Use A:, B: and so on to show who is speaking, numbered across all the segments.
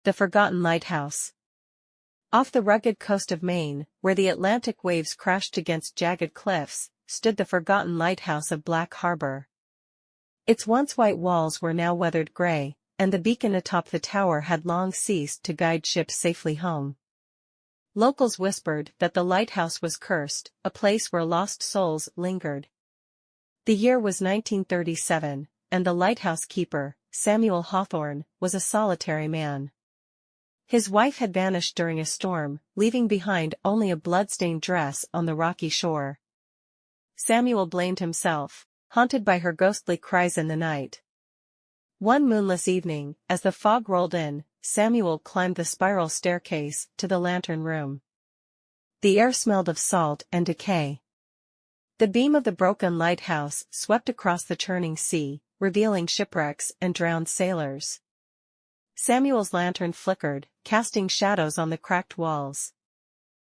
A: The Forgotten Lighthouse. Off the rugged coast of Maine, where the Atlantic waves crashed against jagged cliffs, stood the forgotten lighthouse of Black Harbor. Its once white walls were now weathered gray, and the beacon atop the tower had long ceased to guide ships safely home. Locals whispered that the lighthouse was cursed, a place where lost souls lingered. The year was 1937, and the lighthouse keeper, Samuel Hawthorne, was a solitary man. His wife had vanished during a storm, leaving behind only a blood-stained dress on the rocky shore. Samuel blamed himself, haunted by her ghostly cries in the night. One moonless evening, as the fog rolled in, Samuel climbed the spiral staircase to the lantern room. The air smelled of salt and decay. The beam of the broken lighthouse swept across the churning sea, revealing shipwrecks and drowned sailors. Samuel's lantern flickered, casting shadows on the cracked walls.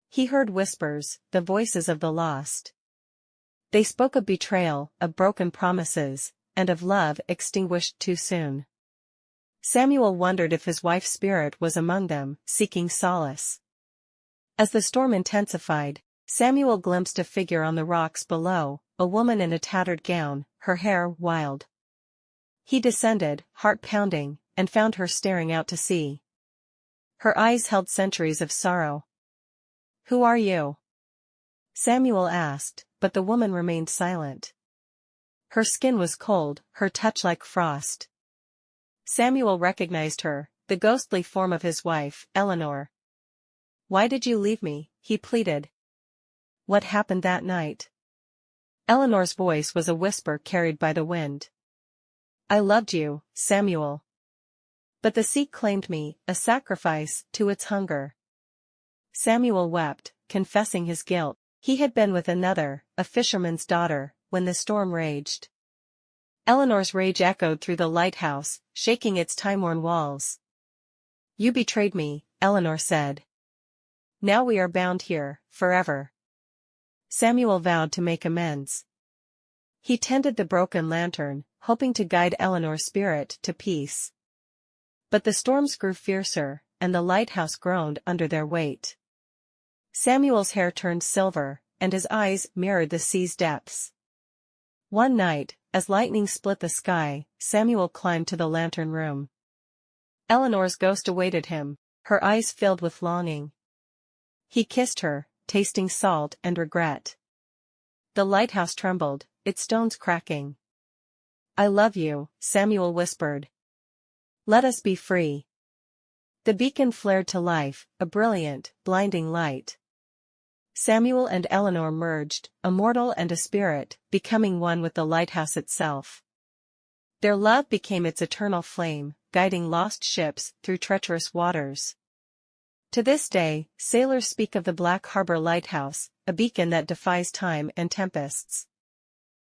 A: He heard whispers, the voices of the lost. They spoke of betrayal, of broken promises, and of love extinguished too soon. Samuel wondered if his wife's spirit was among them, seeking solace. As the storm intensified, Samuel glimpsed a figure on the rocks below, a woman in a tattered gown, her hair wild. He descended, heart pounding, and found her staring out to sea. Her eyes held centuries of sorrow. "Who are you?" Samuel asked, but the woman remained silent. Her skin was cold, her touch like frost. Samuel recognized her, the ghostly form of his wife, Eleanor. "Why did you leave me?" he pleaded. "What happened that night?" Eleanor's voice was a whisper carried by the wind. "I loved you, Samuel. But the sea claimed me, a sacrifice to its hunger." Samuel wept, confessing his guilt. He had been with another, a fisherman's daughter, when the storm raged. Eleanor's rage echoed through the lighthouse, shaking its time-worn walls. "You betrayed me," Eleanor said. "Now we are bound here, forever." Samuel vowed to make amends. He tended the broken lantern, hoping to guide Eleanor's spirit to peace. But the storms grew fiercer, and the lighthouse groaned under their weight. Samuel's hair turned silver, and his eyes mirrored the sea's depths. One night, as lightning split the sky, Samuel climbed to the lantern room. Eleanor's ghost awaited him, her eyes filled with longing. He kissed her, tasting salt and regret. The lighthouse trembled, its stones cracking. "I love you," Samuel whispered. "Let us be free." The beacon flared to life, a brilliant, blinding light. Samuel and Eleanor merged, a mortal and a spirit, becoming one with the lighthouse itself. Their love became its eternal flame, guiding lost ships through treacherous waters. To this day, sailors speak of the Black Harbor Lighthouse, a beacon that defies time and tempests.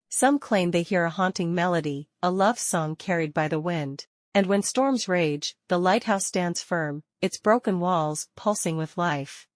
A: Some claim they hear a haunting melody, a love song carried by the wind, and when storms rage, the lighthouse stands firm, its broken walls pulsing with life.